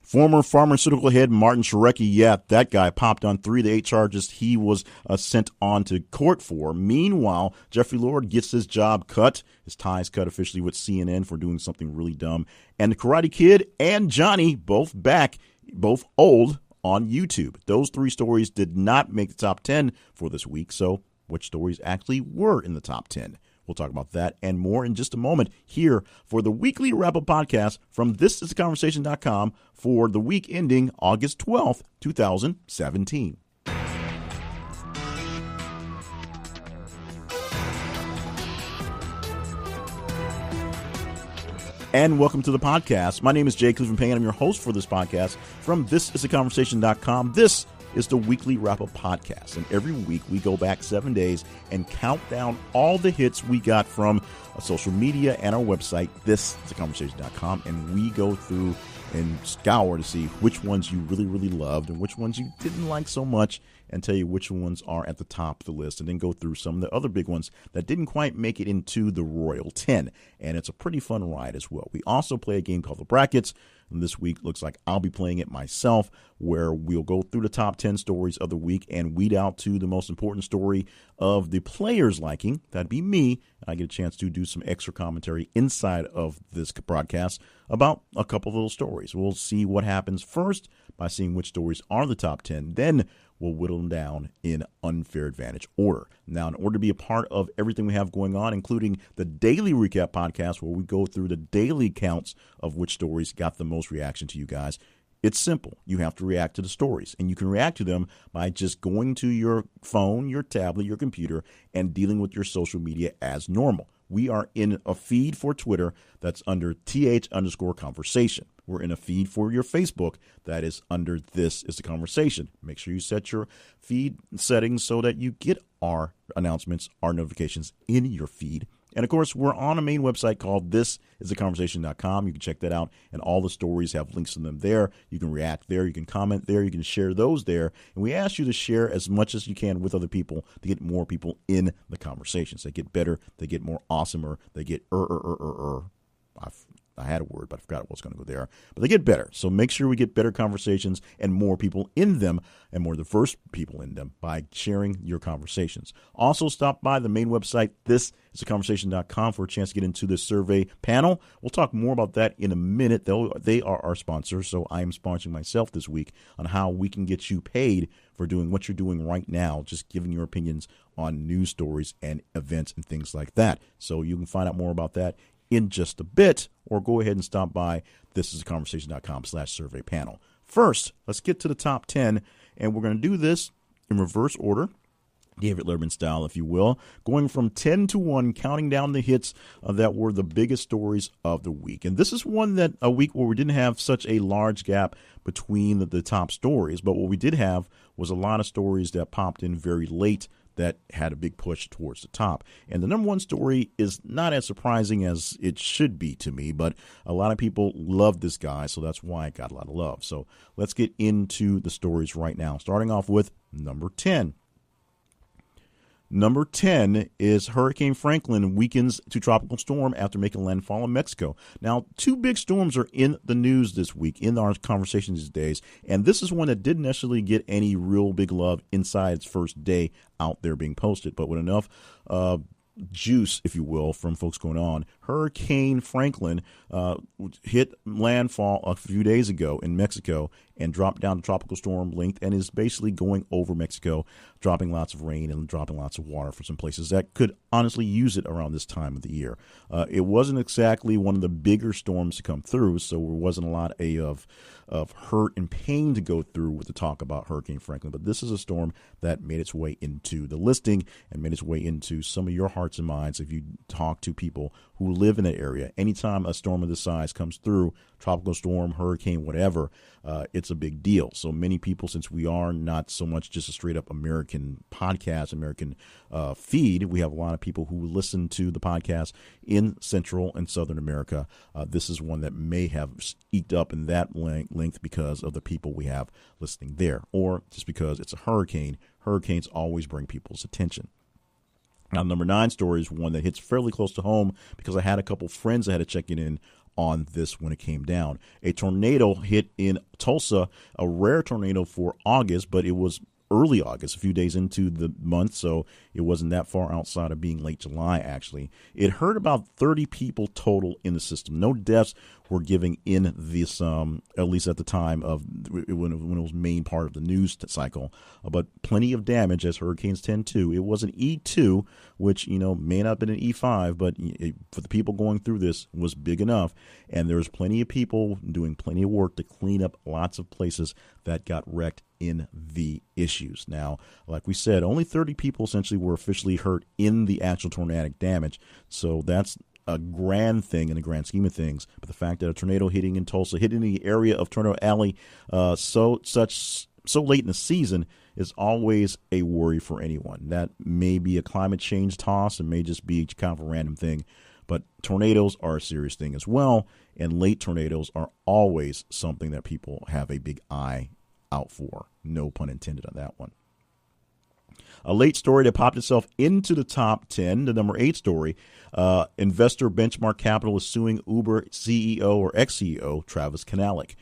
Former pharmaceutical head Martin Shkreli, yeah, that guy popped on 3 of the 8 charges he was sent on to court for. Meanwhile, Jeffrey Lord gets his job cut, his ties cut officially with CNN for doing something really dumb. And the Karate Kid and Johnny, both back, both old, on YouTube. Those 3 stories did not make the top 10 for this week, so which stories actually were in the top 10? We'll talk about that and more in just a moment here for the weekly wrap-up podcast from thisistheconversation.com for the week ending August 12th, 2017. And welcome to the podcast. My name is Jay Cleveland Payne. I'm your host for this podcast from thisistheconversation.com. This is the weekly wrap-up podcast, and every week we go back 7 days and count down all the hits we got from social media and our website, thisistheconversation.com, and we go through and scour to see which ones you really, really loved and which ones you didn't like so much, and tell you which ones are at the top of the list, and then go through some of the other big ones that didn't quite make it into the Royal 10, and it's a pretty fun ride as well. We also play a game called The Brackets, and this week looks like I'll be playing it myself, where we'll go through the top 10 stories of the week and weed out to the most important story of the player's liking. That'd be me. And I get a chance to do some extra commentary inside of this broadcast about a couple of little stories. We'll see what happens first by seeing which stories are the top 10. Then we'll whittle them down in unfair advantage order. Now, in order to be a part of everything we have going on, including the daily recap podcast where we go through the daily counts of which stories got the most reaction to you guys, it's simple. You have to react to the stories, and you can react to them by just going to your phone, your tablet, your computer, and dealing with your social media as normal. We are in a feed for Twitter that's under th_conversation. We're in a feed for your Facebook that is under This Is the Conversation. Make sure you set your feed settings so that you get our announcements, our notifications in your feed. And, of course, we're on a main website called thisistheconversation.com. You can check that out, and all the stories have links to them there. You can react there. You can comment there. You can share those there. And we ask you to share as much as you can with other people to get more people in the conversations. They get better. They get more awesomer. They get I had a word, but I forgot what was going to go there. But they get better. So make sure we get better conversations and more people in them and more diverse people in them by sharing your conversations. Also, stop by the main website, thisistheconversation.com, for a chance to get into the survey panel. We'll talk more about that in a minute. They are our sponsors, so I am sponsoring myself this week on how we can get you paid for doing what you're doing right now, just giving your opinions on news stories and events and things like that. So you can find out more about that in just a bit, or go ahead and stop by thisistheconversation.com/survey panel. First, let's get to the top 10, and we're going to do this in reverse order, David Letterman style, if you will, going from 10 to 1, counting down the hits that were the biggest stories of the week. And this is a week where we didn't have such a large gap between the top stories, but what we did have was a lot of stories that popped in very late that had a big push towards the top. And the number one story is not as surprising as it should be to me, but a lot of people love this guy, so that's why it got a lot of love. So let's get into the stories right now, starting off with number 10. Number 10 is Hurricane Franklin weakens to tropical storm after making landfall in Mexico. Now, 2 big storms are in the news this week, in our conversations these days, and this is one that didn't necessarily get any real big love inside its first day out there being posted, but with enough juice, if you will, from folks going on. Hurricane Franklin hit landfall a few days ago in Mexico and dropped down to tropical storm length and is basically going over Mexico, dropping lots of rain and dropping lots of water for some places that could honestly use it around this time of the year. It wasn't exactly one of the bigger storms to come through, so there wasn't a lot of hurt and pain to go through with the talk about Hurricane Franklin. But this is a storm that made its way into the listing and made its way into some of your hearts and minds if you talk to people who live in that area. Anytime a storm of this size comes through, tropical storm, hurricane, whatever, it's a big deal. So many people, since we are not so much just a straight up American podcast, American feed, we have a lot of people who listen to the podcast in Central and Southern America. This is one that may have eked up in that length because of the people we have listening there, or just because it's a hurricane. Hurricanes always bring people's attention. Now, number 9 story is one that hits fairly close to home because I had a couple friends that had to check in on this when it came down. A tornado hit in Tulsa, a rare tornado for August, but it was early August, a few days into the month, so it wasn't that far outside of being late July, actually. It hurt about 30 people total in the system. No deaths were given in this, at least at the time of when it was main part of the news cycle, but plenty of damage, as hurricanes tend to. It was an E2, which, may not have been an E5, but for the people going through this, was big enough, and there was plenty of people doing plenty of work to clean up lots of places that got wrecked in the issues. Now, like we said, only 30 people essentially were officially hurt in the actual tornadic damage, so that's a grand thing in the grand scheme of things. But the fact that a tornado hitting in Tulsa, hitting the area of Tornado Alley so late in the season is always a worry for anyone. That may be a climate change toss, it may just be kind of a random thing, but tornadoes are a serious thing as well, and late tornadoes are always something that people have a big eye out for. No pun intended on that one. A late story that popped itself into the top 10, the number 8 story. Investor Benchmark Capital is suing Uber CEO or ex-CEO Travis Kalanick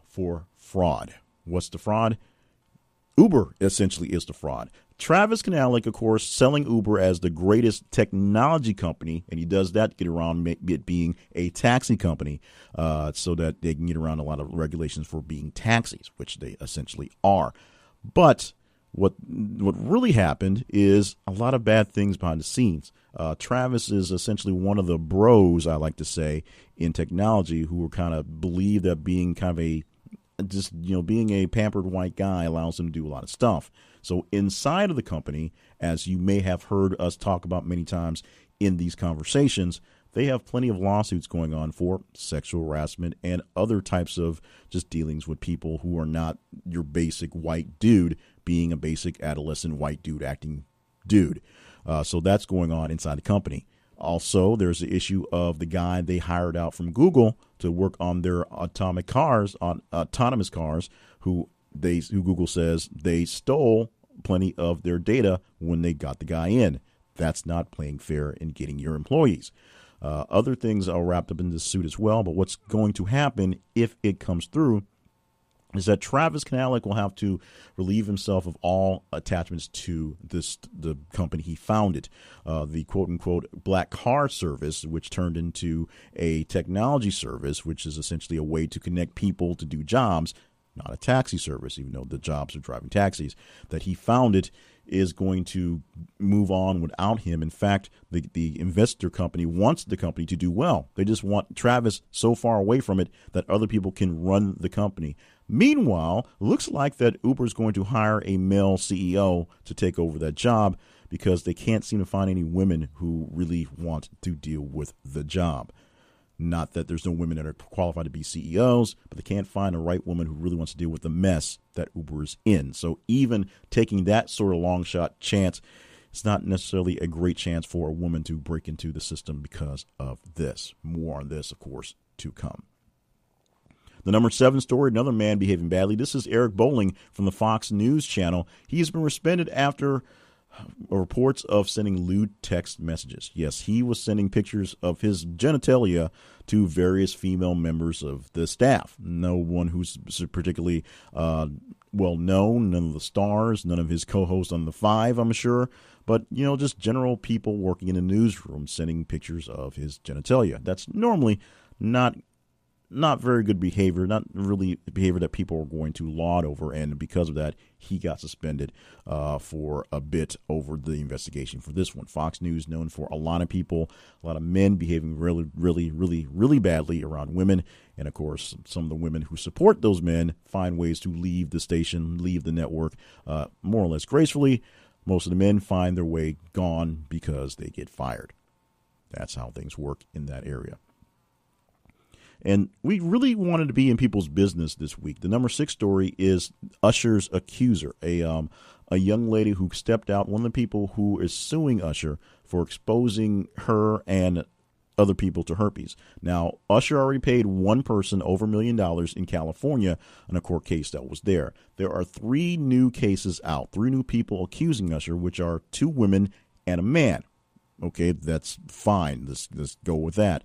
for fraud. What's the fraud? Uber essentially is the fraud. Travis Kalanick, of course, selling Uber as the greatest technology company, and he does that to get around it being a taxi company, so that they can get around a lot of regulations for being taxis, which they essentially are. But what really happened is a lot of bad things behind the scenes. Travis is essentially one of the bros, I like to say, in technology who kind of believe that being kind of being a pampered white guy allows him to do a lot of stuff. So inside of the company, as you may have heard us talk about many times in these conversations, they have plenty of lawsuits going on for sexual harassment and other types of just dealings with people who are not your basic white dude being a basic adolescent white dude acting dude. So that's going on inside the company. Also, there's the issue of the guy they hired out from Google to work on their autonomous cars, who Google says they stole plenty of their data when they got the guy in. That's not playing fair in getting your employees. Other things are wrapped up in this suit as well, but what's going to happen if it comes through is that Travis Kalanick will have to relieve himself of all attachments to the company he founded, the quote-unquote black car service, which turned into a technology service, which is essentially a way to connect people to do jobs, not a taxi service, even though the jobs are driving taxis, that he founded is going to move on without him. In fact, the investor company wants the company to do well. They just want Travis so far away from it that other people can run the company. Meanwhile, looks like that Uber is going to hire a male CEO to take over that job because they can't seem to find any women who really want to deal with the job. Not that there's no women that are qualified to be CEOs, but they can't find a right woman who really wants to deal with the mess that Uber is in. So even taking that sort of long shot chance, it's not necessarily a great chance for a woman to break into the system because of this. More on this, of course, to come. The number 7 story, another man behaving badly. This is Eric Bolling from the Fox News channel. He has been suspended after reports of sending lewd text messages. Yes, he was sending pictures of his genitalia to various female members of the staff. No one who's particularly well known, none of the stars, none of his co-hosts on The Five, I'm sure, but, just general people working in the newsroom sending pictures of his genitalia. That's normally not very good behavior, not really behavior that people are going to laud over, and because of that, he got suspended for a bit over the investigation for this one. Fox News known for a lot of men behaving really, really, really, really badly around women, and of course, some of the women who support those men find ways to leave the station, leave the network, more or less gracefully. Most of the men find their way gone because they get fired. That's how things work in that area. And we really wanted to be in people's business this week. The number 6 story is Usher's accuser, a young lady who stepped out, one of the people who is suing Usher for exposing her and other people to herpes. Now, Usher already paid one person over $1 million in California on a court case that was there. There are 3 new cases out, 3 new people accusing Usher, which are 2 women and a man. Okay, that's fine. Let's go with that.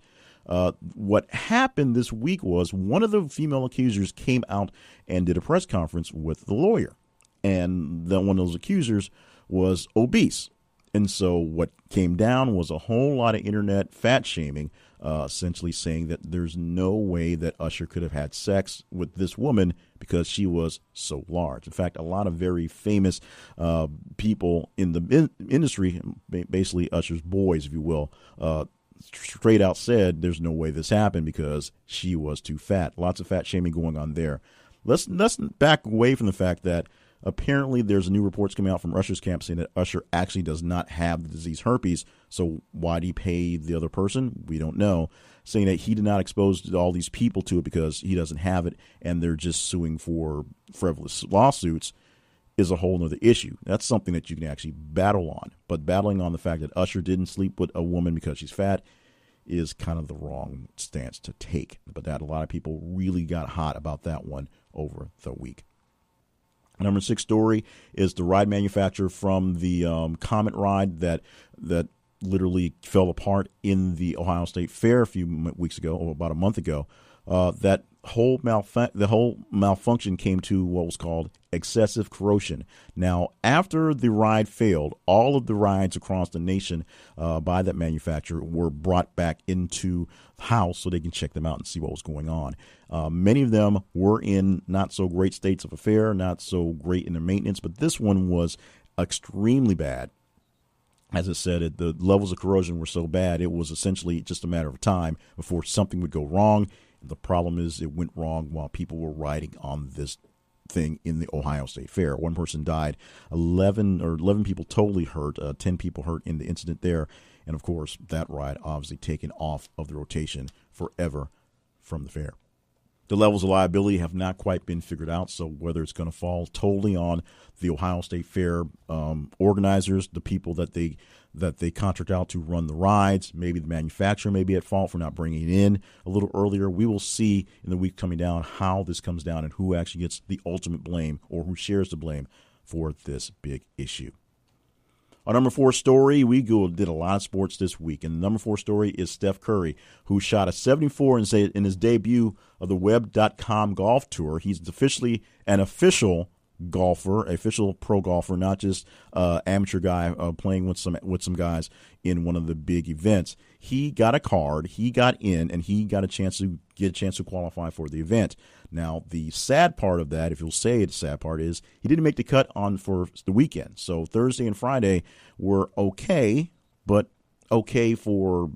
What happened this week was one of the female accusers came out and did a press conference with the lawyer. And then one of those accusers was obese. And so what came down was a whole lot of internet fat shaming, essentially saying that there's no way that Usher could have had sex with this woman because she was so large. In fact, a lot of very famous people in the industry, basically Usher's boys, if you will, straight out said there's no way this happened because she was too fat. Lots of fat shaming going on there. Let's back away from the fact that apparently there's new reports coming out from Usher's camp saying that Usher actually does not have the disease herpes. So why did he pay the other person? We don't know. Saying that he did not expose all these people to it because he doesn't have it and they're just suing for frivolous lawsuits is a whole other issue. That's something that you can actually battle on. But battling on the fact that Usher didn't sleep with a woman because she's fat is kind of the wrong stance to take. But that a lot of people really got hot about that one over the week. Number 6 story is the ride manufacturer from the Comet ride that literally fell apart in the Ohio State Fair a few weeks ago, or about a month ago. The whole malfunction came to what was called excessive corrosion. Now, after the ride failed, all of the rides across the nation by that manufacturer were brought back into the house so they can check them out and see what was going on. Many of them were in not so great states of affair, not so great in their maintenance, but this one was extremely bad. As I said, the levels of corrosion were so bad, it was essentially just a matter of time before something would go wrong. The problem is it went wrong while people were riding on this thing in the Ohio State Fair. One person died, 11 people totally hurt, 10 people hurt in the incident there. And, of course, that ride obviously taken off of the rotation forever from the fair. The levels of liability have not quite been figured out, so whether it's going to fall totally on the Ohio State Fair organizers, the people that they contract out to run the rides, maybe the manufacturer may be at fault for not bringing it in a little earlier. We will see in the week coming down how this comes down and who actually gets the ultimate blame or who shares the blame for this big issue. Our number 4 story, did a lot of sports this week, and the number 4 story is Steph Curry, who shot a 74 in his debut of the Web.com Golf Tour. He's officially an official golfer, official pro golfer, not just amateur guy playing with some guys in one of the big events. He got a card, he got in, and he got a chance to qualify for the event. Now, the sad part of that, if you'll say it's a sad part, is he didn't make the cut for the weekend. So Thursday and Friday were okay, but okay for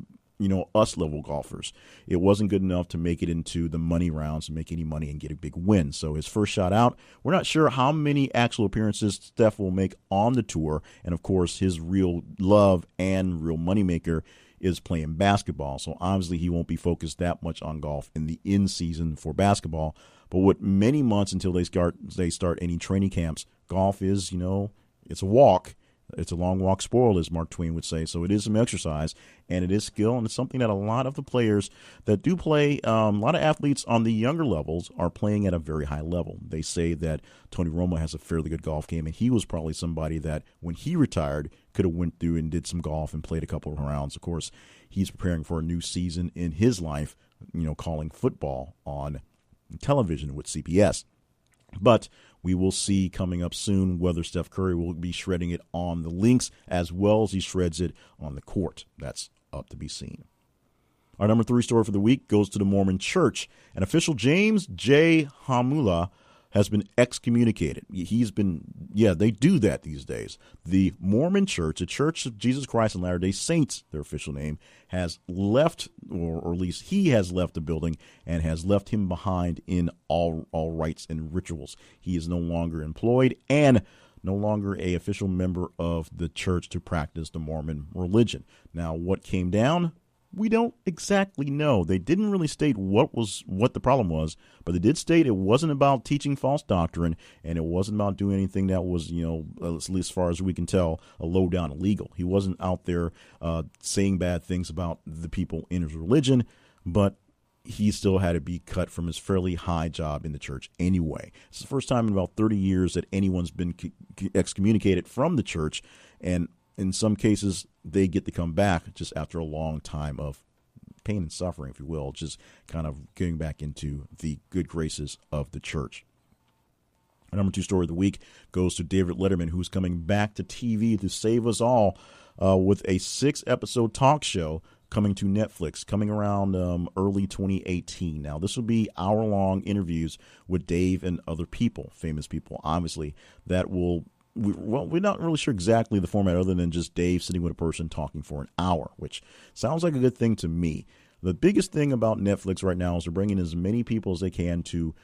us level golfers. It wasn't good enough to make it into the money rounds, to make any money and get a big win. So his first shot out, we're not sure how many actual appearances Steph will make on the tour. And of course, his real love and real moneymaker is playing basketball. So obviously he won't be focused that much on golf in the in season for basketball. But with many months until they start any training camps, golf is, it's a walk. It's a long walk spoiled, as Mark Twain would say. So it is some exercise, and it is skill, and it's something that a lot of the players that do play, a lot of athletes on the younger levels are playing at a very high level. They say that Tony Romo has a fairly good golf game, and he was probably somebody that when he retired could have went through and did some golf and played a couple of rounds. Of course, he's preparing for a new season in his life, calling football on television with CBS. But we will see coming up soon whether Steph Curry will be shredding it on the links as well as he shreds it on the court. That's up to be seen. Our number 3 story for the week goes to the Mormon Church. An official James J. Hamula has been excommunicated. They do that these days. The Mormon Church, the Church of Jesus Christ and Latter-day Saints, their official name, has left, or at least he has left the building and has left him behind in all rites and rituals. He is no longer employed and no longer a official member of the church to practice the Mormon religion. Now, what came down? We don't exactly know. They didn't really state what the problem was, but they did state it wasn't about teaching false doctrine, and it wasn't about doing anything that was, at least as far as we can tell, a low down illegal. He wasn't out there saying bad things about the people in his religion, but he still had to be cut from his fairly high job in the church anyway. It's the first time in about 30 years that anyone's been excommunicated from the church, and in some cases, they get to come back just after a long time of pain and suffering, if you will, just kind of getting back into the good graces of the church. Our number 2 story of the week goes to David Letterman, who's coming back to TV to save us all with a 6-episode talk show coming to Netflix, coming around early 2018. Now, this will be hour-long interviews with Dave and other people, famous people, obviously, that will, we're not really sure exactly the format other than just Dave sitting with a person talking for an hour, which sounds like a good thing to me. The biggest thing about Netflix right now is they're bringing as many people as they can to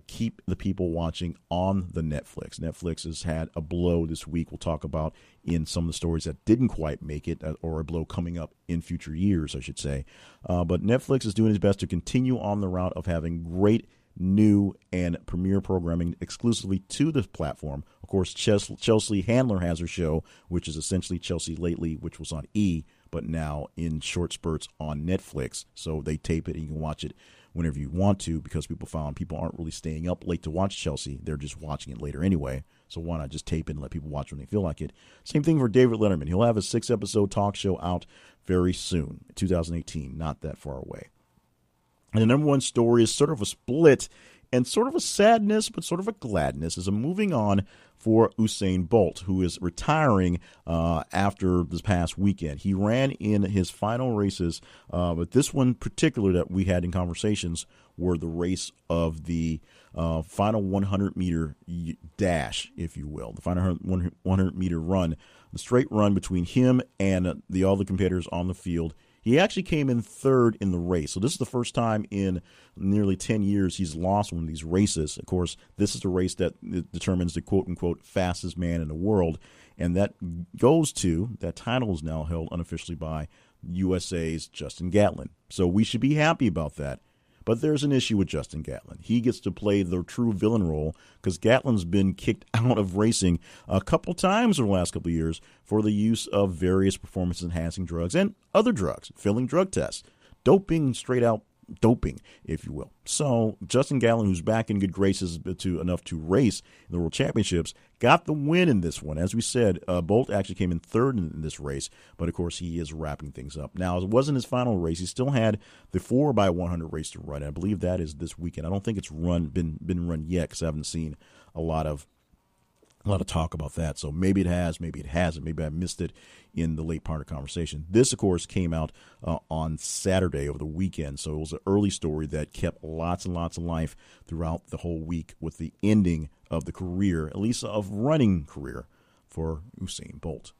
keep the people watching on the Netflix. Netflix has had a blow this week we'll talk about in some of the stories that didn't quite make it, or a blow coming up in future years, I should say. But Netflix is doing its best to continue on the route of having great new and premiere programming exclusively to this platform. Of course, Chelsea Handler has her show, which is essentially Chelsea Lately, which was on E! But now in short spurts on Netflix. So they tape it and you can watch it whenever you want to, because people found people aren't really staying up late to watch Chelsea. They're just watching it later anyway. So why not just tape it and let people watch when they feel like it? Same thing for David Letterman. He'll have a 6-episode talk show out very soon, 2018, not that far away. And the number 1 story is sort of a split and sort of a sadness, but sort of a gladness, is a moving on for Usain Bolt, who is retiring after this past weekend. He ran in his final races, but this one particular that we had in conversations were the race of the final 100-meter dash, if you will, the final 100-meter run, the straight run between him and the other competitors on the field. He actually came in 3rd in the race. So this is the first time in nearly 10 years he's lost one of these races. Of course, this is the race that determines the quote-unquote fastest man in the world. And that title is now held unofficially by USA's Justin Gatlin. So we should be happy about that. But there's an issue with Justin Gatlin. He gets to play the true villain role because Gatlin's been kicked out of racing a couple times over the last couple of years for the use of various performance-enhancing drugs and other drugs, failing drug tests, doping, straight-out doping, if you will. So Justin Gatlin, who's back in good graces enough to race in the World Championships, got the win in this one. As we said, Bolt actually came in 3rd in this race, but of course he is wrapping things up. Now, it wasn't his final race. He still had the 4x100 race to run. I believe that is this weekend. I don't think it's been run yet because I haven't seen a lot of talk about that. So maybe it has, maybe it hasn't. Maybe I missed it in the late part of the conversation. This, of course, came out on Saturday over the weekend. So it was an early story that kept lots and lots of life throughout the whole week with the ending of the career, at least of running career, for Usain Bolt.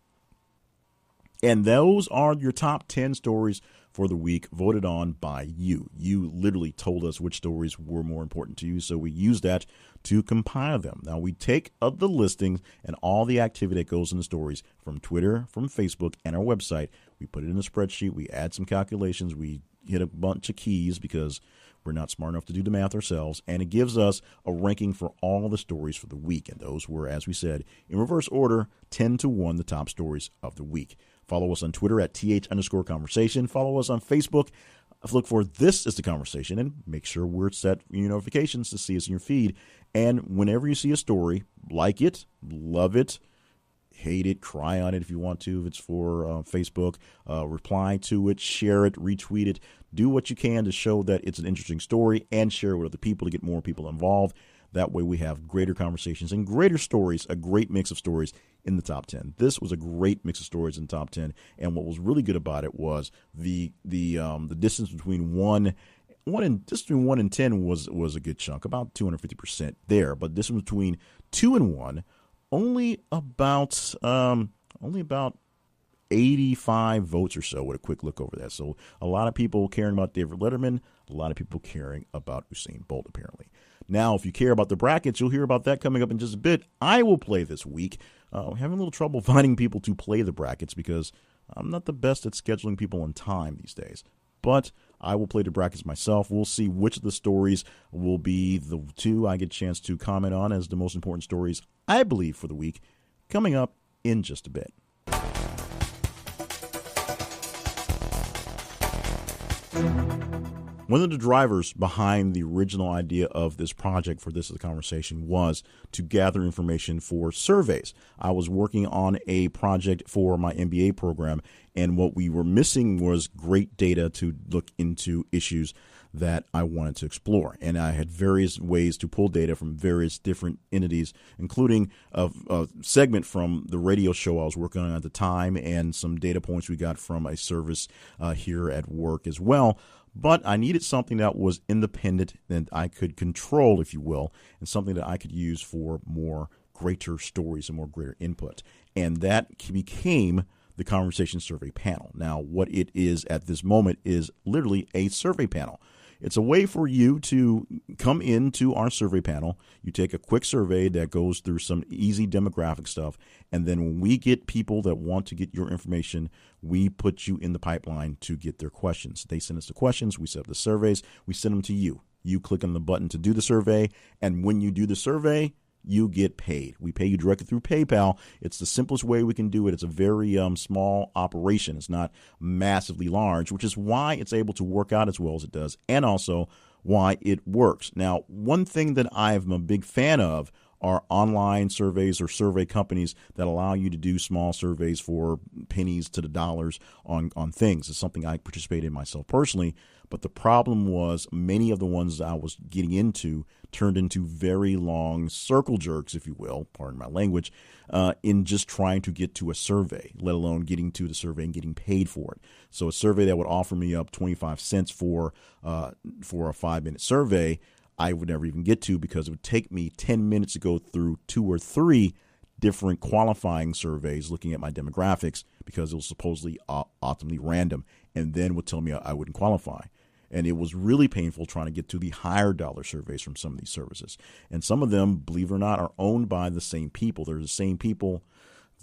And those are your top 10 stories for the week, voted on by you. You literally told us which stories were more important to you, so we use that to compile them. Now, we take the listings and all the activity that goes in the stories from Twitter, from Facebook, and our website. We put it in a spreadsheet. We add some calculations. We hit a bunch of keys because we're not smart enough to do the math ourselves, and it gives us a ranking for all the stories for the week. And those were, as we said, in reverse order, 10 to 1, the top stories of the week. Follow us on Twitter at @th_conversation. Follow us on Facebook. Look for This Is the Conversation, and make sure we're set your notifications to see us in your feed. And whenever you see a story, like it, love it, hate it, cry on it if you want to, if it's for Facebook, reply to it, share it, retweet it. Do what you can to show that it's an interesting story and share it with other people to get more people involved. That way we have greater conversations and greater stories, a great mix of stories in the top 10. This was a great mix of stories in the top 10. And what was really good about it was the distance between 1 and 10 was a good chunk, about 250% there. But this one between 2 and 1, only about 85 votes or so with a quick look over that. So a lot of people caring about David Letterman, a lot of people caring about Usain Bolt, apparently. Now, if you care about the brackets, you'll hear about that coming up in just a bit. I will play this week. I'm having a little trouble finding people to play the brackets because I'm not the best at scheduling people on time these days. But I will play the brackets myself. We'll see which of the stories will be the two I get a chance to comment on as the most important stories, I believe, for the week, coming up in just a bit. One of the drivers behind the original idea of this project for This Is the Conversation was to gather information for surveys. I was working on a project for my MBA program, and what we were missing was great data to look into issues that I wanted to explore. And I had various ways to pull data from various different entities, including a segment from the radio show I was working on at the time and some data points we got from a service here at work as well. But I needed something that was independent and I could control, if you will, and something that I could use for more greater stories and more greater input. And that became the Conversation Survey Panel. Now, what it is at this moment is literally a survey panel. It's a way for you to come into our survey panel. You take a quick survey that goes through some easy demographic stuff, and then when we get people that want to get your information, we put you in the pipeline to get their questions. They send us the questions, we set up the surveys, we send them to you. You click on the button to do the survey, and when you do the survey, you get paid. We pay you directly through PayPal. It's the simplest way we can do it. It's a very small operation. It's not massively large, which is why it's able to work out as well as it does, and also why it works. Now, one thing that I'm a big fan of are online surveys or survey companies that allow you to do small surveys for pennies to the dollars on things. It's something I participate in myself personally, but the problem was many of the ones I was getting into turned into very long circle jerks, if you will, pardon my language, in just trying to get to a survey, let alone getting to the survey and getting paid for it. So a survey that would offer me up 25 cents for a 5-minute survey, I would never even get to because it would take me 10 minutes to go through 2 or 3 different qualifying surveys looking at my demographics because it was supposedly optimally random and then would tell me I wouldn't qualify. And it was really painful trying to get to the higher dollar surveys from some of these services. And some of them, believe it or not, are owned by the same people. They're the same people,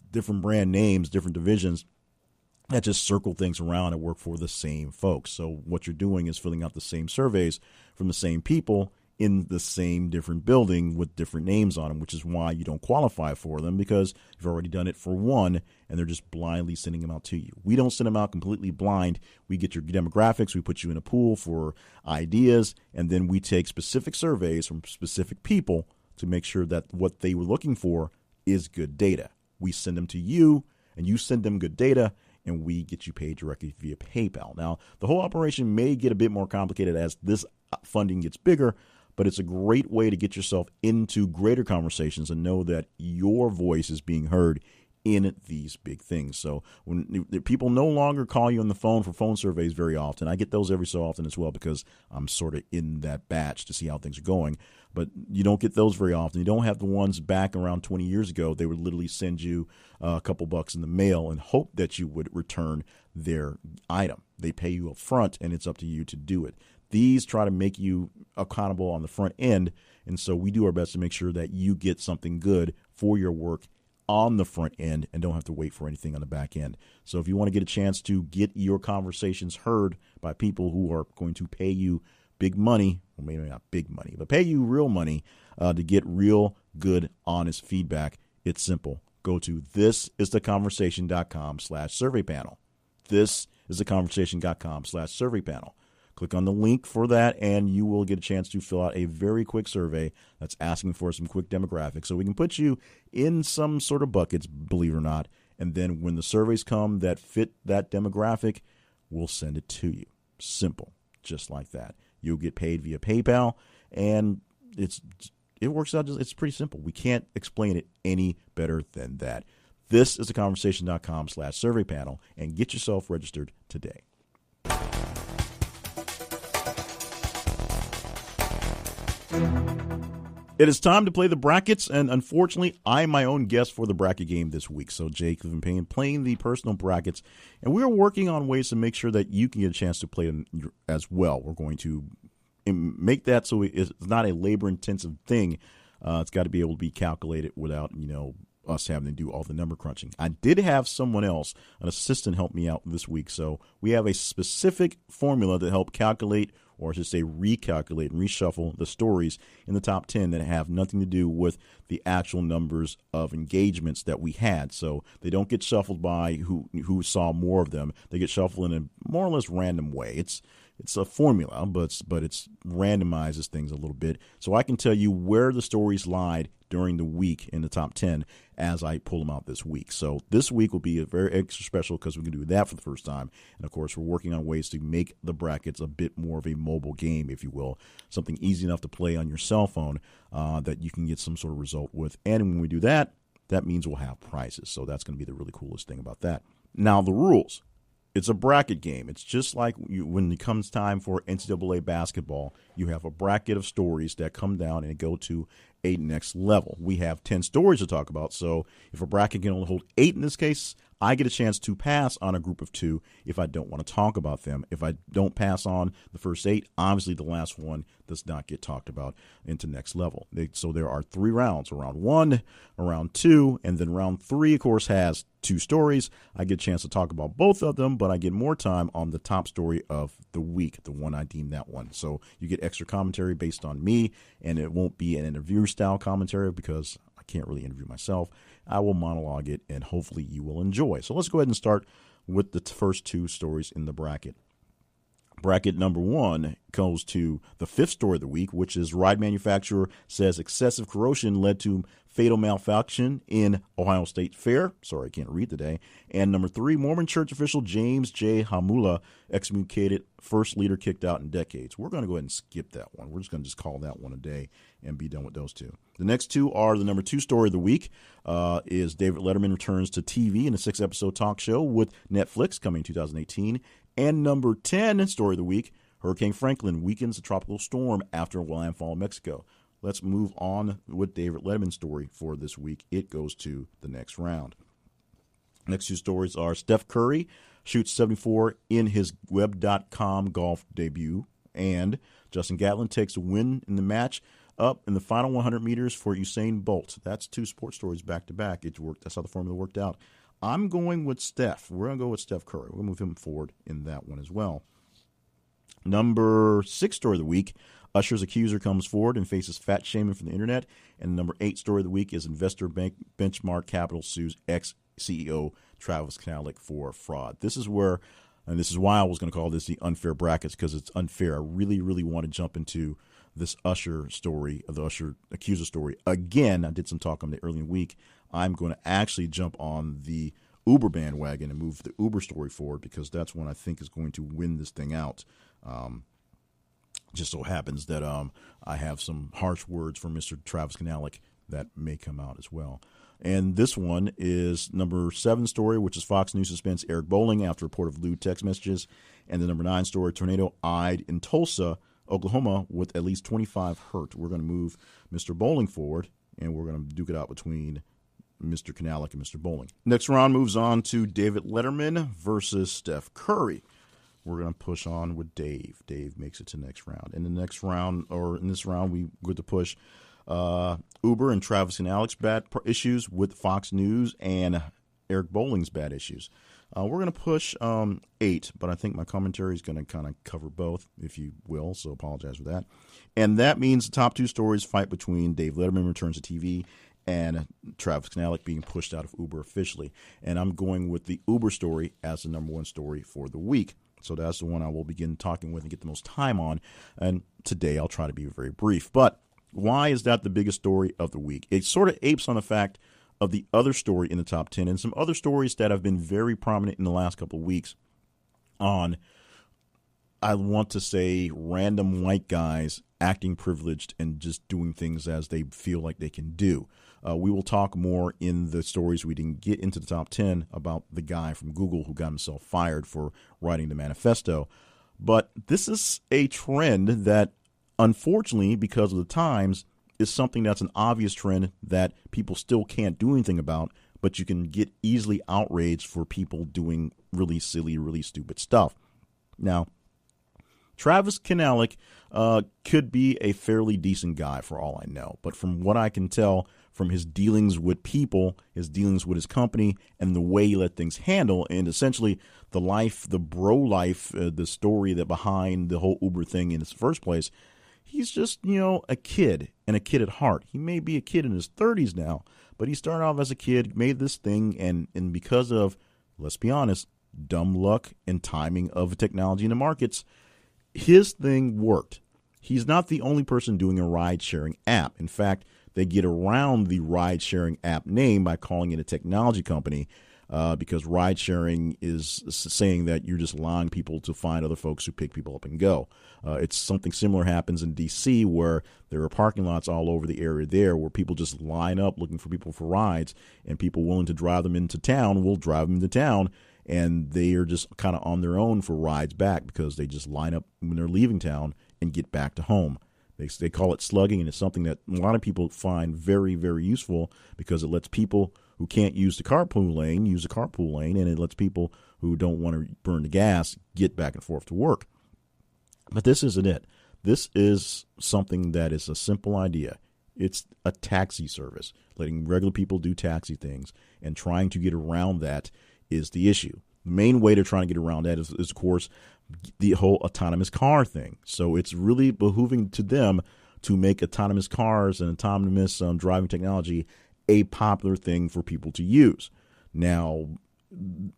different brand names, different divisions that just circle things around and work for the same folks. So what you're doing is filling out the same surveys from the same people in the same different building with different names on them, which is why you don't qualify for them because you've already done it for one and they're just blindly sending them out to you. We don't send them out completely blind. We get your demographics, we put you in a pool for ideas, and then we take specific surveys from specific people to make sure that what they were looking for is good data. We send them to you and you send them good data and we get you paid directly via PayPal. Now, the whole operation may get a bit more complicated as this funding gets bigger, but it's a great way to get yourself into greater conversations and know that your voice is being heard in these big things. So when people no longer call you on the phone for phone surveys very often, I get those every so often as well because I'm sort of in that batch to see how things are going. But you don't get those very often. You don't have the ones back around 20 years ago. They would literally send you a couple bucks in the mail and hope that you would return their item. They pay you up front, and it's up to you to do it. These try to make you accountable on the front end, and so we do our best to make sure that you get something good for your work on the front end and don't have to wait for anything on the back end. So if you want to get a chance to get your conversations heard by people who are going to pay you big money, well, maybe not big money, but pay you real money to get real, good, honest feedback, it's simple. Go to thisistheconversation.com/survey panel. Thisistheconversation.com/survey panel. Click on the link for that, and you will get a chance to fill out a very quick survey that's asking for some quick demographics. So we can put you in some sort of buckets, believe it or not, and then when the surveys come that fit that demographic, we'll send it to you. Simple, just like that. You'll get paid via PayPal, and it works out. It's pretty simple. We can't explain it any better than that. This is theconversation.com/survey panel, and get yourself registered today. It is time to play the brackets, and unfortunately, I'm my own guest for the bracket game this week. So Jay Cleveland Payne playing the personal brackets, and we're working on ways to make sure that you can get a chance to play them as well. We're going to make that so it's not a labor-intensive thing. It's got to be able to be calculated without, us having to do all the number crunching. I did have someone else, an assistant, help me out this week. So we have a specific formula to help calculate, or I should say recalculate and reshuffle the stories in the top 10 that have nothing to do with the actual numbers of engagements that we had. So they don't get shuffled by who saw more of them. They get shuffled in a more or less random way. It's It's a formula, but it's randomizes things a little bit. So I can tell you where the stories lied during the week in the top 10 as I pull them out this week. So this week will be a very extra special because we can do that for the first time. And, of course, we're working on ways to make the brackets a bit more of a mobile game, if you will, something easy enough to play on your cell phone that you can get some sort of result with. And when we do that, that means we'll have prizes. So that's going to be the really coolest thing about that. Now, the rules. It's a bracket game. It's just like when it comes time for NCAA basketball, you have a bracket of stories that come down and go to a next level. We have 10 stories to talk about, so if a bracket can only hold 8 in this case, I get a chance to pass on a group of 2 if I don't want to talk about them. If I don't pass on the first 8, obviously the last one does not get talked about into next level. So there are 3 rounds, round 1, round 2, and then round 3, of course, has 2 stories. I get a chance to talk about both of them, but I get more time on the top story of the week, the one I deem that one. So you get extra commentary based on me, and it won't be an interview-style commentary because I can't really interview myself. I will monologue it, and hopefully you will enjoy. So let's go ahead and start with the first 2 stories in the bracket. Bracket number 1 goes to the 5th story of the week, which is ride manufacturer says excessive corrosion led to fatal malfunction in Ohio State Fair. Sorry, I can't read today. And number 3, Mormon church official James J. Hamula excommunicated, first leader kicked out in decades. We're going to go ahead and skip that one. We're just going to just call that one a day and be done with those 2. The next 2 are the number 2 story of the week is David Letterman returns to TV in a 6-episode talk show with Netflix coming in 2018. And number 10 story of the week, Hurricane Franklin weakens a tropical storm after landfall in Mexico. Let's move on with David Letterman's story for this week. It goes to the next round. Next 2 stories are Steph Curry shoots 74 in his web.com golf debut, and Justin Gatlin takes a win in the match up in the final 100 meters for Usain Bolt. That's 2 sports stories back to back. It worked. That's how the formula worked out. I'm going with Steph. We're going to go with Steph Curry. We're going to move him forward in that one as well. Number 6 story of the week, Usher's accuser comes forward and faces fat shaming from the internet. And number 8 story of the week is investor bank Benchmark Capital sues ex-CEO Travis Kalanick for fraud. This is where, and this is why I was going to call this the unfair brackets, because it's unfair. I really, really want to jump into this Usher story, the Usher accuser story. Again, I did some talk on it early in the week. I'm going to actually jump on the Uber bandwagon and move the Uber story forward because that's one I think is going to win this thing out. Just so happens that I have some harsh words from Mr. Travis Kalanick that may come out as well. And this one is number 7 story, which is Fox News suspends Eric Bolling after report of lewd text messages. And the number 9 story, tornado eyed in Tulsa, Oklahoma, with at least 25 hurt. We're going to move Mr. Bolling forward, and we're going to duke it out between Mr. Kalanick and Mr. Bolling. Next round moves on to David Letterman versus Steph Curry. We're going to push on with Dave. Dave makes it to the next round. In the next round, or in this round, we go to push Uber and Travis and Alex bad issues with Fox News and Eric Bolling's bad issues. We're going to push 8, but I think my commentary is going to kind of cover both, if you will, so apologize for that. And that means the top 2 stories fight between Dave Letterman returns to TV and Travis Kalanick being pushed out of Uber officially. And I'm going with the Uber story as the number 1 story for the week. So that's the one I will begin talking with and get the most time on. And today I'll try to be very brief. But why is that the biggest story of the week? It sort of apes on the fact of the other story in the top 10 and some other stories that have been very prominent in the last couple of weeks on, I want to say, random white guys acting privileged and just doing things as they feel like they can do. We will talk more in the stories we didn't get into the top 10 about the guy from Google who got himself fired for writing the manifesto. But this is a trend that, unfortunately, because of the times, is something that's an obvious trend that people still can't do anything about, but you can get easily outraged for people doing really silly, really stupid stuff. Now, Travis Kalanick could be a fairly decent guy for all I know, but from what I can tell from his dealings with people, his dealings with his company, and the way he let things handle, and essentially the life, the bro life, the story that behind the whole Uber thing in its first place, he's just, a kid, and a kid at heart. He may be a kid in his 30s now, but he started off as a kid, made this thing, and because of, let's be honest, dumb luck and timing of technology in the markets, his thing worked. He's not the only person doing a ride-sharing app. In fact, they get around the ride-sharing app name by calling it a technology company because ride-sharing is saying that you're just allowing people to find other folks who pick people up and go. It's something similar happens in D.C. where there are parking lots all over the area there where people just line up looking for people for rides, and people willing to drive them into town will drive them into town, and they are just kind of on their own for rides back because they just line up when they're leaving town and get back to home. They call it slugging, and it's something that a lot of people find very, very useful because it lets people who can't use the carpool lane use the carpool lane, and it lets people who don't want to burn the gas get back and forth to work. But this isn't it. This is something that is a simple idea. It's a taxi service, letting regular people do taxi things, and trying to get around that is the issue. The main way to try to get around that is, of course, the whole autonomous car thing. So it's really behooving to them to make autonomous cars and autonomous driving technology a popular thing for people to use. Now,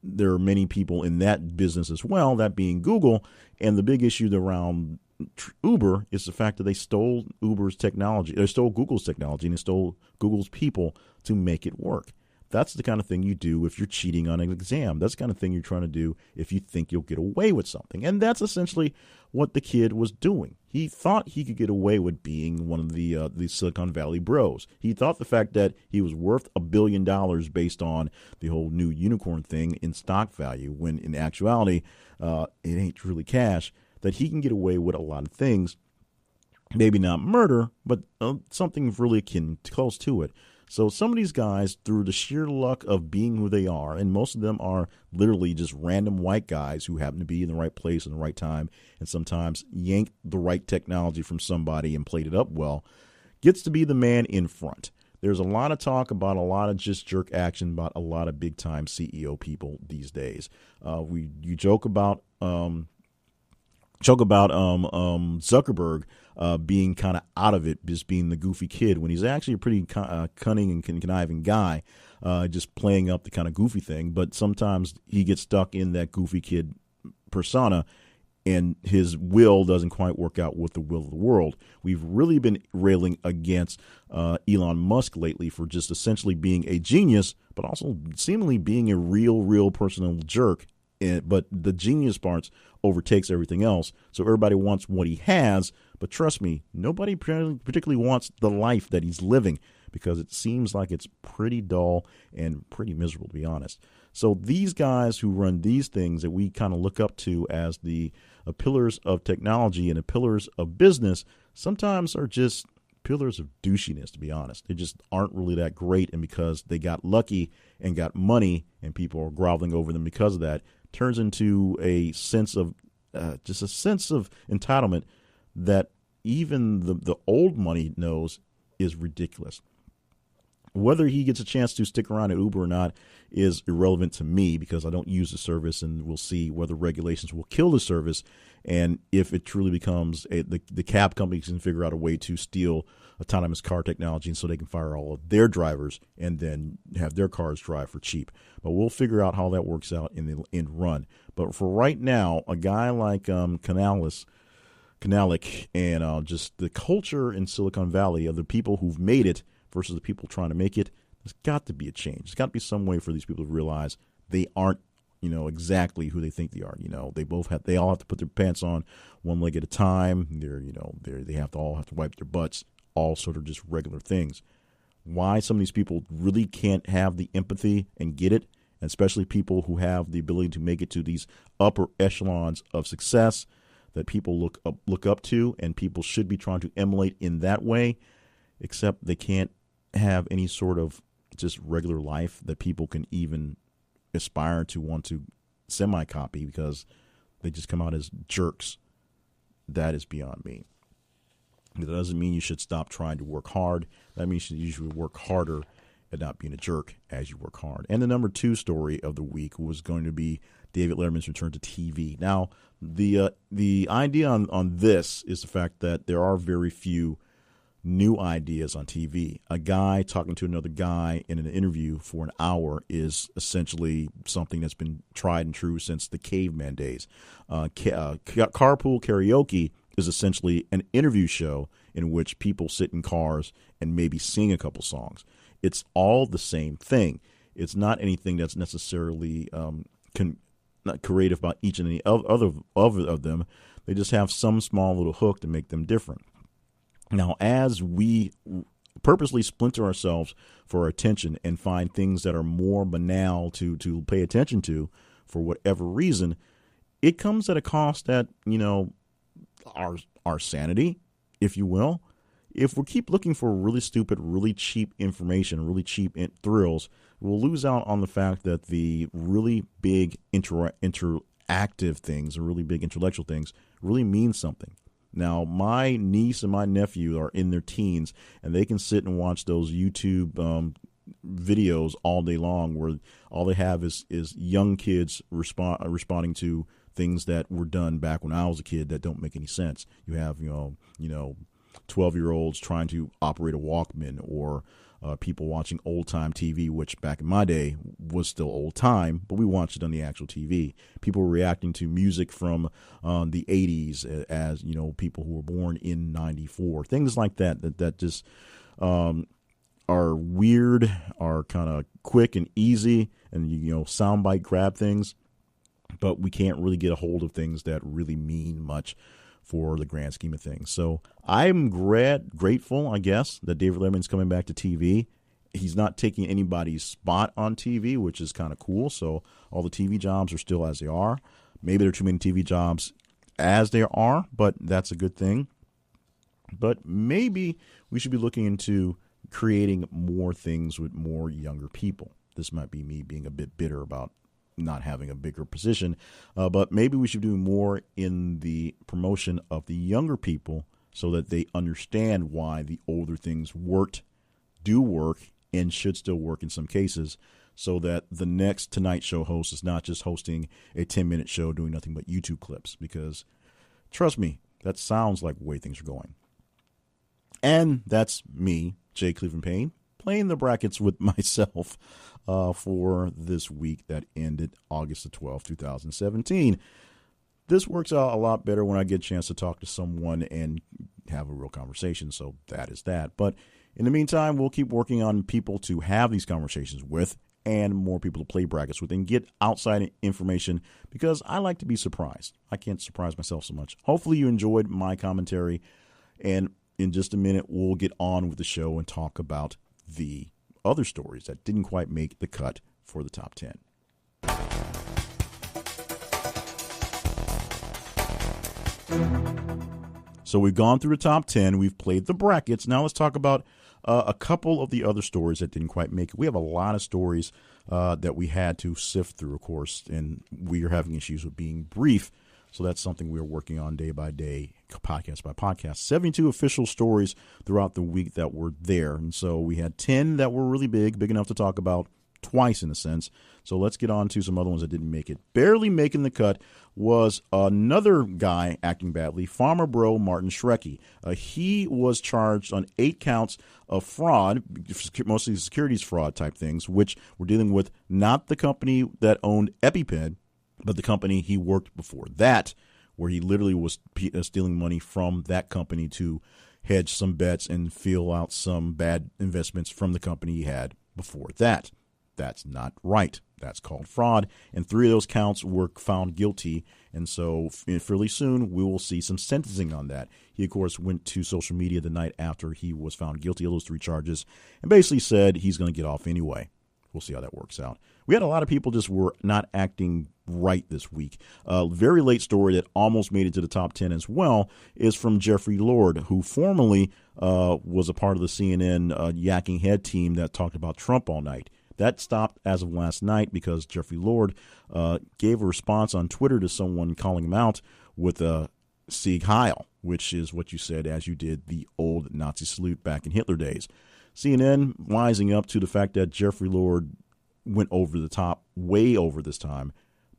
there are many people in that business as well, that being Google. And the big issue around Uber is the fact that they stole Uber's technology. They stole Google's technology, and they stole Google's people to make it work. That's the kind of thing you do if you're cheating on an exam. That's the kind of thing you're trying to do if you think you'll get away with something. And that's essentially what the kid was doing. He thought he could get away with being one of the Silicon Valley bros. He thought the fact that he was worth $1 billion based on the whole new unicorn thing in stock value, when in actuality, it ain't really cash, that he can get away with a lot of things. Maybe not murder, but something really close to it. So some of these guys, through the sheer luck of being who they are, and most of them are literally just random white guys who happen to be in the right place in the right time, and sometimes yanked the right technology from somebody and played it up well, gets to be the man in front. There's a lot of talk about a lot of just jerk action about a lot of big time CEO people these days. You joke about Zuckerberg being kind of out of it, just being the goofy kid, when he's actually a pretty cunning and conniving guy, just playing up the kind of goofy thing. But sometimes he gets stuck in that goofy kid persona, and his will doesn't quite work out with the will of the world. We've really been railing against Elon Musk lately for just essentially being a genius, but also seemingly being a real personal jerk. But the genius parts overtakes everything else. So everybody wants what he has. But trust me, nobody particularly wants the life that he's living, because it seems like it's pretty dull and pretty miserable, to be honest. So these guys who run these things that we kind of look up to as the pillars of technology and the pillars of business sometimes are just pillars of douchiness, to be honest. They just aren't really that great. And because they got lucky and got money and people are groveling over them because of that, turns into a sense of entitlement that even the old money knows is ridiculous. Whether he gets a chance to stick around at Uber or not is irrelevant to me, because I don't use the service, and we'll see whether regulations will kill the service, and if it truly becomes the cab companies can figure out a way to steal autonomous car technology, and so they can fire all of their drivers and then have their cars drive for cheap. But we'll figure out how that works out in the end run. But for right now, a guy like Canalik and just the culture in Silicon Valley of the people who've made it versus the people trying to make it, there's got to be a change. There's got to be some way for these people to realize they aren't, exactly who they think they are. They all have to put their pants on one leg at a time. They all have to wipe their butts, all sort of just regular things. Why some of these people really can't have the empathy and get it, and especially people who have the ability to make it to these upper echelons of success that people look up to, and people should be trying to emulate in that way, except they can't have any sort of just regular life that people can even aspire to want to semi-copy, because they just come out as jerks. That is beyond me. That doesn't mean you should stop trying to work hard. That means you should work harder and not being a jerk as you work hard. And the number 2 story of the week was going to be David Letterman's return to TV. Now, the idea on this is the fact that there are very few new ideas on TV. A guy talking to another guy in an interview for an hour is essentially something that's been tried and true since the caveman days. Carpool karaoke is essentially an interview show in which people sit in cars and maybe sing a couple songs. It's all the same thing. It's not anything that's necessarily not creative about each and any other of them. They just have some small little hook to make them different. Now, as we purposely splinter ourselves for our attention and find things that are more banal to pay attention to for whatever reason, it comes at a cost that, our sanity, if you will. If we keep looking for really stupid, really cheap information, really cheap thrills, we'll lose out on the fact that the really big interactive things, or really big intellectual things, really mean something. Now, my niece and my nephew are in their teens, and they can sit and watch those YouTube videos all day long, where all they have is young kids responding to things that were done back when I was a kid that don't make any sense. You have 12-year-olds trying to operate a Walkman, or people watching old-time TV, which back in my day was still old-time, but we watched it on the actual TV. People were reacting to music from the 80s as, people who were born in 94. Things like that just are weird, are kind of quick and easy, and, soundbite grab things, but we can't really get a hold of things that really mean much for the grand scheme of things. So I'm grateful, I guess, that David Letterman's coming back to TV. He's not taking anybody's spot on TV, which is kind of cool. So all the TV jobs are still as they are. Maybe there are too many TV jobs as they are, but that's a good thing. But maybe we should be looking into creating more things with more younger people. This might be me being a bit bitter about not having a bigger position, but maybe we should do more in the promotion of the younger people so that they understand why the older things do work, and should still work in some cases, so that the next Tonight Show host is not just hosting a 10-minute show doing nothing but YouTube clips, because trust me, that sounds like the way things are going. And that's me, Jay Cleveland Payne, playing the brackets with myself for this week that ended August the 12th, 2017. This works out a lot better when I get a chance to talk to someone and have a real conversation, so that is that. But in the meantime, we'll keep working on people to have these conversations with, and more people to play brackets with and get outside information, because I like to be surprised. I can't surprise myself so much. Hopefully you enjoyed my commentary, and in just a minute, we'll get on with the show and talk about the other stories that didn't quite make the cut for the top 10. So we've gone through the top 10. We've played the brackets. Now let's talk about a couple of the other stories that didn't quite make it. We have a lot of stories that we had to sift through, of course, and we are having issues with being brief. So that's something we're working on day by day, podcast by podcast. 72 official stories throughout the week that were there. And so we had 10 that were really big enough to talk about twice in a sense. So let's get on to some other ones that didn't make it. Barely making the cut was another guy acting badly, Farmer Bro Martin Shkreli. He was charged on 8 counts of fraud, mostly securities fraud type things, which we're dealing with not the company that owned EpiPen, but the company he worked before that, where he literally was stealing money from that company to hedge some bets and fill out some bad investments from the company he had before that. That's not right. That's called fraud. And 3 of those counts were found guilty. And so fairly soon we will see some sentencing on that. He, of course, went to social media the night after he was found guilty of those 3 charges and basically said he's going to get off anyway. We'll see how that works out. We had a lot of people just were not acting right this week. A very late story that almost made it to the top 10 as well is from Jeffrey Lord, who formerly was a part of the CNN yakking head team that talked about Trump all night. That stopped as of last night because Jeffrey Lord gave a response on Twitter to someone calling him out with a Sieg Heil, which is what you said as you did the old Nazi salute back in Hitler days. CNN wising up to the fact that Jeffrey Lord went over the top, way over this time,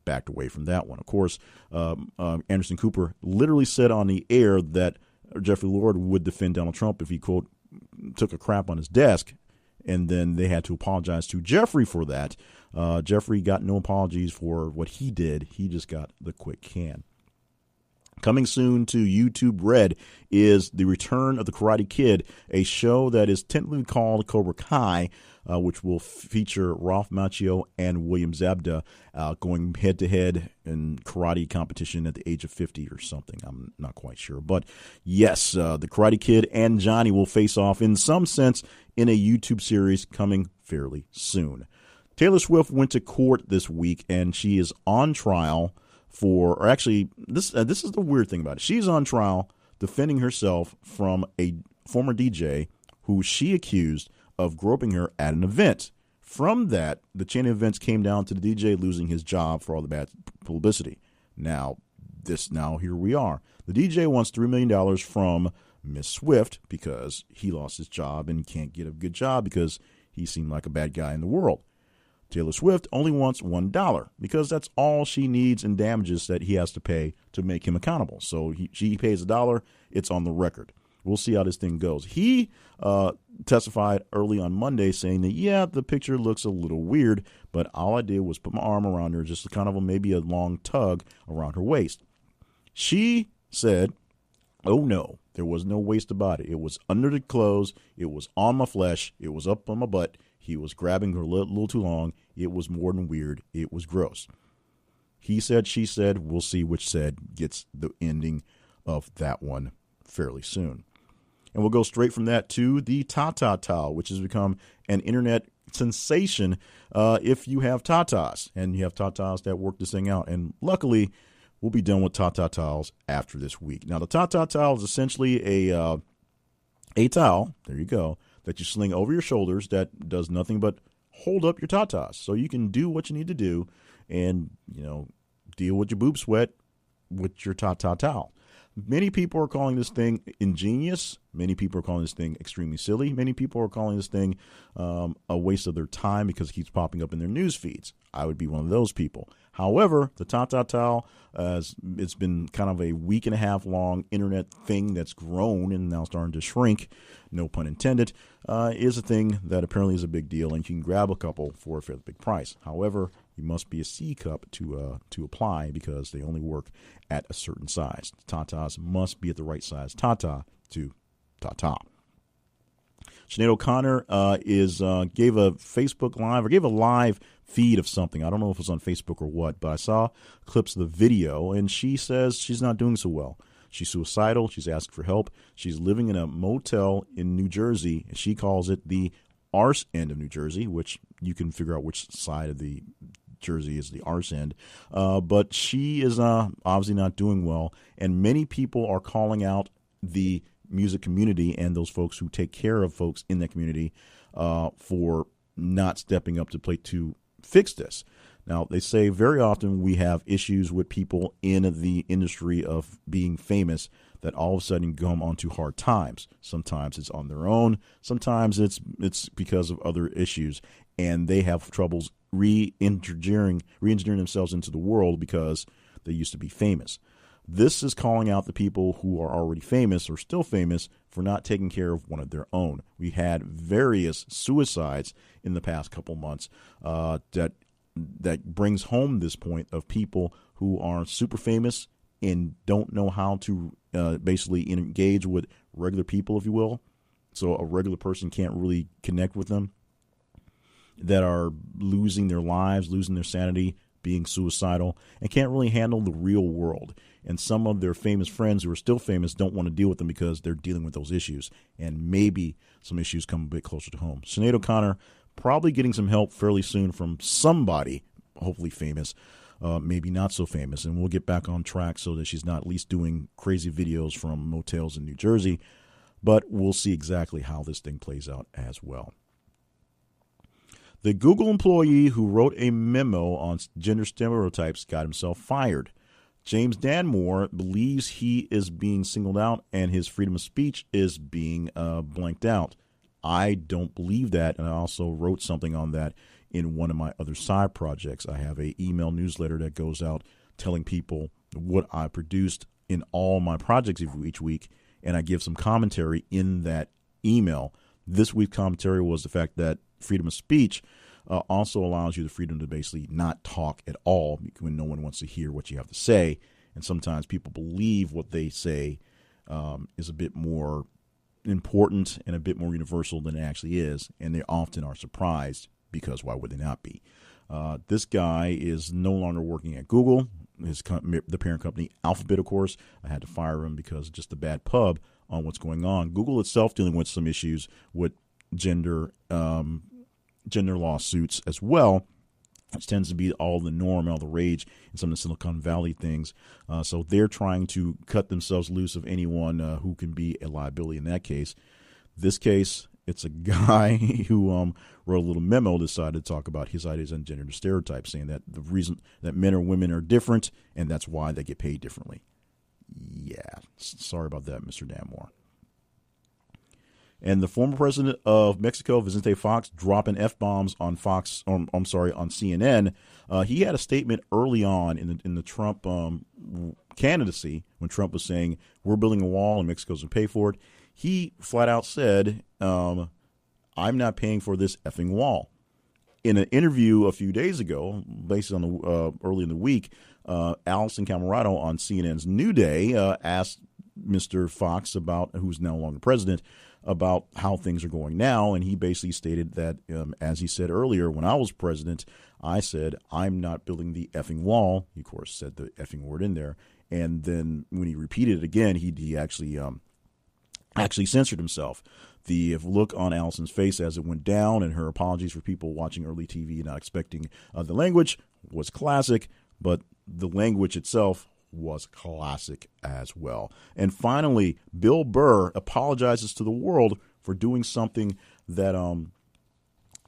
backed away from that one. Of course, Anderson Cooper literally said on the air that Jeffrey Lord would defend Donald Trump if he, quote, took a crap on his desk, and then they had to apologize to Jeffrey for that. Jeffrey got no apologies for what he did. He just got the quick can. Coming soon to YouTube Red is the return of the Karate Kid, a show that is technically called Cobra Kai, which will feature Ralph Macchio and William Zabka going head-to-head in karate competition at the age of 50 or something. I'm not quite sure. But yes, the Karate Kid and Johnny will face off in some sense in a YouTube series coming fairly soon. Taylor Swift went to court this week, and she is on trial or actually, this is the weird thing about it. She's on trial defending herself from a former DJ who she accused of groping her at an event. From that, the chain of events came down to the DJ losing his job for all the bad publicity. Now here we are. The DJ wants $3 million from Miss Swift because he lost his job and can't get a good job because he seemed like a bad guy in the world. Taylor Swift only wants $1 because that's all she needs in damages that he has to pay to make him accountable. So she pays $1. It's on the record. We'll see how this thing goes. He testified early on Monday saying that, yeah, the picture looks a little weird, but all I did was put my arm around her, just kind of maybe a long tug around her waist. She said, oh, no, there was no waist about it. It was under the clothes. It was on my flesh. It was up on my butt. He was grabbing her a little too long. It was more than weird. It was gross. He said, she said, we'll see which said gets the ending of that one fairly soon. And we'll go straight from that to the Tata towel, which has become an internet sensation if you have Tatas. And you have Tatas that work this thing out. And luckily, we'll be done with Tata towels after this week. Now, the Tata towel is essentially a towel, there you go, that you sling over your shoulders that does nothing but hold up your tatas. So you can do what you need to do and, deal with your boob sweat with your tata towel. Many people are calling this thing ingenious. Many people are calling this thing extremely silly. Many people are calling this thing a waste of their time because it keeps popping up in their news feeds. I would be one of those people. However, the Tata towel, it's been kind of a week and a half long internet thing that's grown and now starting to shrink, no pun intended, is a thing that apparently is a big deal, and you can grab a couple for a fairly big price. However, you must be a C cup to apply because they only work at a certain size. Tatas must be at the right size. Tata to Tata. Sinead O'Connor gave a Facebook Live or gave a live feed of something. I don't know if it was on Facebook or what, but I saw clips of the video, and she says she's not doing so well. She's suicidal. She's asking for help. She's living in a motel in New Jersey. She calls it the arse end of New Jersey, which you can figure out which side of the Jersey is the arse end. But she is obviously not doing well, and many people are calling out the music community and those folks who take care of folks in that community for not stepping up to plate to fix this. Now, they say very often we have issues with people in the industry of being famous that all of a sudden come onto hard times. Sometimes it's on their own. Sometimes it's because of other issues, and they have troubles re-engineering themselves into the world because they used to be famous. This is calling out the people who are already famous or still famous for not taking care of one of their own. We had various suicides in the past couple months that brings home this point of people who are super famous and don't know how to basically engage with regular people, if you will. So a regular person can't really connect with them, that are losing their lives, losing their sanity, being suicidal, and can't really handle the real world. And some of their famous friends who are still famous don't want to deal with them because they're dealing with those issues. And maybe some issues come a bit closer to home. Sinead O'Connor probably getting some help fairly soon from somebody, hopefully famous, maybe not so famous. And we'll get back on track so that she's not at least doing crazy videos from motels in New Jersey. But we'll see exactly how this thing plays out as well. The Google employee who wrote a memo on gender stereotypes got himself fired. James Danmore believes he is being singled out and his freedom of speech is being blanked out. I don't believe that, and I also wrote something on that in one of my other side projects. I have an email newsletter that goes out telling people what I produced in all my projects each week, and I give some commentary in that email. This week's commentary was the fact that freedom of speech also allows you the freedom to basically not talk at all when no one wants to hear what you have to say. And sometimes people believe what they say is a bit more important and a bit more universal than it actually is. And they often are surprised because why would they not be? This guy is no longer working at Google, the parent company, Alphabet, of course. I had to fire him because of just the bad pub on what's going on. Google itself dealing with some issues with gender lawsuits as well, which tends to be all the norm, all the rage in some of the Silicon Valley things. So they're trying to cut themselves loose of anyone who can be a liability in that case. This case, it's a guy who wrote a little memo, decided to talk about his ideas on gender stereotypes, saying that the reason that men or women are different, and that's why they get paid differently. Yeah, sorry about that, Mr. Damore. And the former president of Mexico, Vicente Fox, dropping F-bombs on on CNN. He had a statement early on in the Trump candidacy when Trump was saying, we're building a wall and Mexico's going to pay for it. He flat out said, I'm not paying for this effing wall. In an interview a few days ago, based on the early in the week, Alison Camerado on CNN's New Day asked Mr. Fox, who's no longer president, about how things are going now. And he basically stated that, as he said earlier, when I was president, I said, I'm not building the effing wall. He, of course, said the effing word in there. And then when he repeated it again, he actually censored himself. The look on Allison's face as it went down and her apologies for people watching early TV not expecting the language was classic, but the language itself was classic as well. And finally, Bill Burr apologizes to the world for doing something that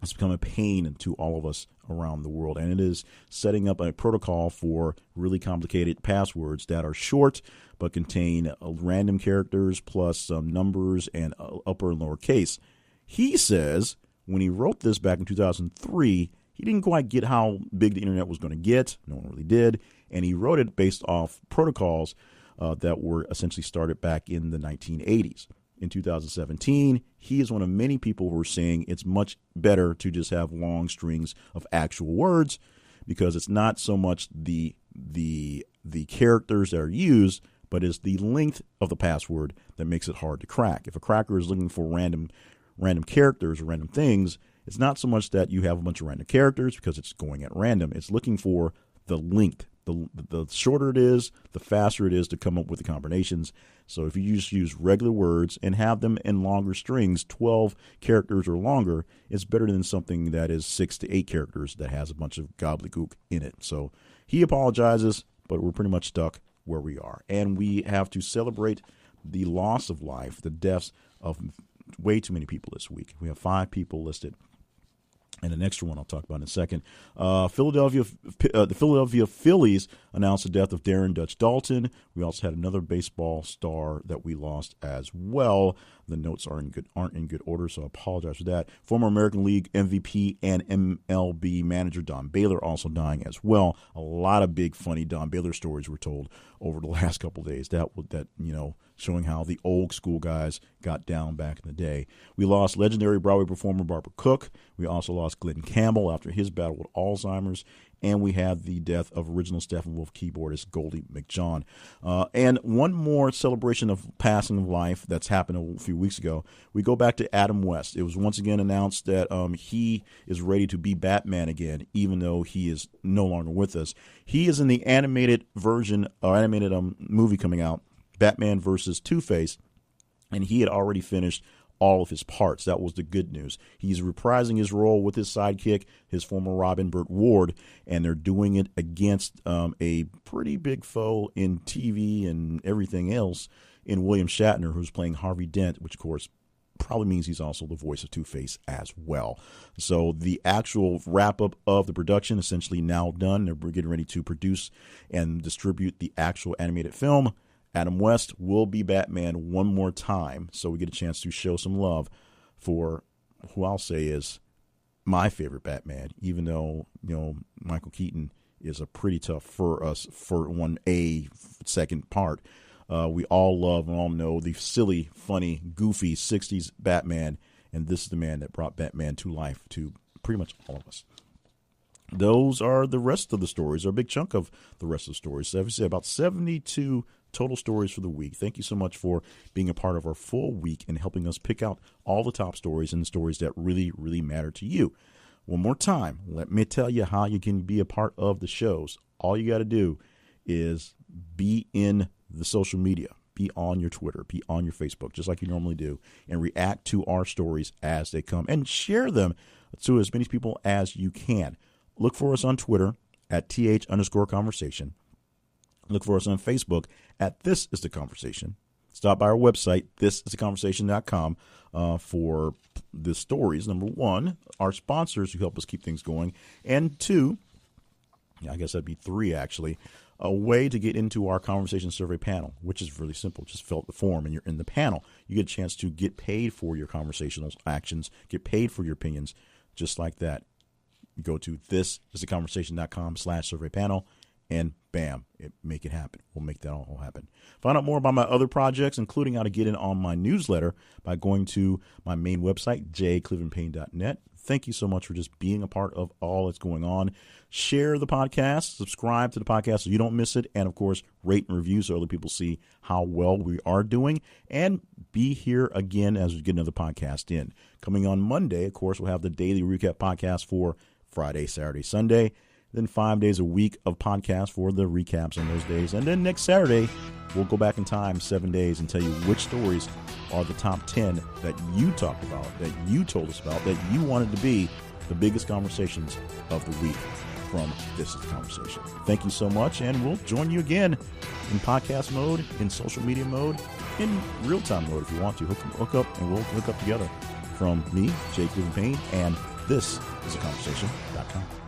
has become a pain to all of us around the world, and it is setting up a protocol for really complicated passwords that are short but contain random characters plus some numbers and upper and lower case. He says when he wrote this back in 2003, he didn't quite get how big the internet was going to get. No one really did. And he wrote it based off protocols that were essentially started back in the 1980s. In 2017, he is one of many people who are saying it's much better to just have long strings of actual words because it's not so much the characters that are used, but it's the length of the password that makes it hard to crack. If a cracker is looking for random characters or random things, it's not so much that you have a bunch of random characters because it's going at random. It's looking for the length. The shorter it is, the faster it is to come up with the combinations. So if you just use regular words and have them in longer strings, 12 characters or longer, it's better than something that is 6 to 8 characters that has a bunch of gobbledygook in it. So he apologizes, but we're pretty much stuck where we are. And we have to celebrate the loss of life, the deaths of way too many people this week. We have 5 people listed. And an extra one I'll talk about in a second. The Philadelphia Phillies announced the death of Darren Dutch Dalton. We also had another baseball star that we lost as well. The notes aren't in good order, so I apologize for that. Former American League MVP and MLB manager Don Baylor also dying as well. A lot of big, funny Don Baylor stories were told over the last couple of days. That showing how the old school guys got down back in the day. We lost legendary Broadway performer Barbara Cook. We also lost Glenn Campbell after his battle with Alzheimer's. And we had the death of original Steppenwolf keyboardist Goldie McJohn. And one more celebration of passing of life that's happened a few weeks ago. We go back to Adam West. It was once again announced that he is ready to be Batman again, even though he is no longer with us. He is in the animated version, or animated movie coming out, Batman versus Two-Face, and he had already finished all of his parts. That was the good news. He's reprising his role with his sidekick, his former Robin, Burt Ward, and they're doing it against a pretty big foe in TV and everything else in William Shatner, who's playing Harvey Dent, which, of course, probably means he's also the voice of Two-Face as well. So the actual wrap-up of the production essentially now done. They're getting ready to produce and distribute the actual animated film. Adam West will be Batman one more time, so we get a chance to show some love for who I'll say is my favorite Batman, even though, Michael Keaton is a pretty tough for us for a second part. We all love and all know the silly, funny, goofy 60s Batman, and this is the man that brought Batman to life to pretty much all of us. Those are the rest of the stories, or a big chunk of the rest of the stories. So, as I say, about 72 total stories for the week. Thank you so much for being a part of our full week and helping us pick out all the top stories and the stories that really, really matter to you. One more time, let me tell you how you can be a part of the shows. All you got to do is be in the social media, be on your Twitter, be on your Facebook, just like you normally do, and react to our stories as they come and share them to as many people as you can. Look for us on Twitter at @th_conversation. Look for us on Facebook at This Is The Conversation. Stop by our website, thisistheconversation.com, for the stories. Number one, our sponsors who help us keep things going. And two, I guess that'd be three actually, a way to get into our conversation survey panel, which is really simple. Just fill out the form and you're in the panel. You get a chance to get paid for your conversational actions, get paid for your opinions, just like that. You go to thisistheconversation.com/survey panel. And bam, make it happen. We'll make that all happen. Find out more about my other projects, including how to get in on my newsletter, by going to my main website, jclevelandpayne.net. Thank you so much for just being a part of all that's going on. Share the podcast, subscribe to the podcast so you don't miss it, and, of course, rate and review so other people see how well we are doing. And be here again as we get another podcast in. Coming on Monday, of course, we'll have the daily recap podcast for Friday, Saturday, Sunday. Then 5 days a week of podcasts for the recaps on those days. And then next Saturday, we'll go back in time 7 days and tell you which stories are the top 10 that you talked about, that you told us about, that you wanted to be the biggest conversations of the week from This Is The Conversation. Thank you so much, and we'll join you again in podcast mode, in social media mode, in real-time mode if you want to. Hook up, and we'll hook up together. From me, Jay Cleveland Payne, and this is theconversation.com.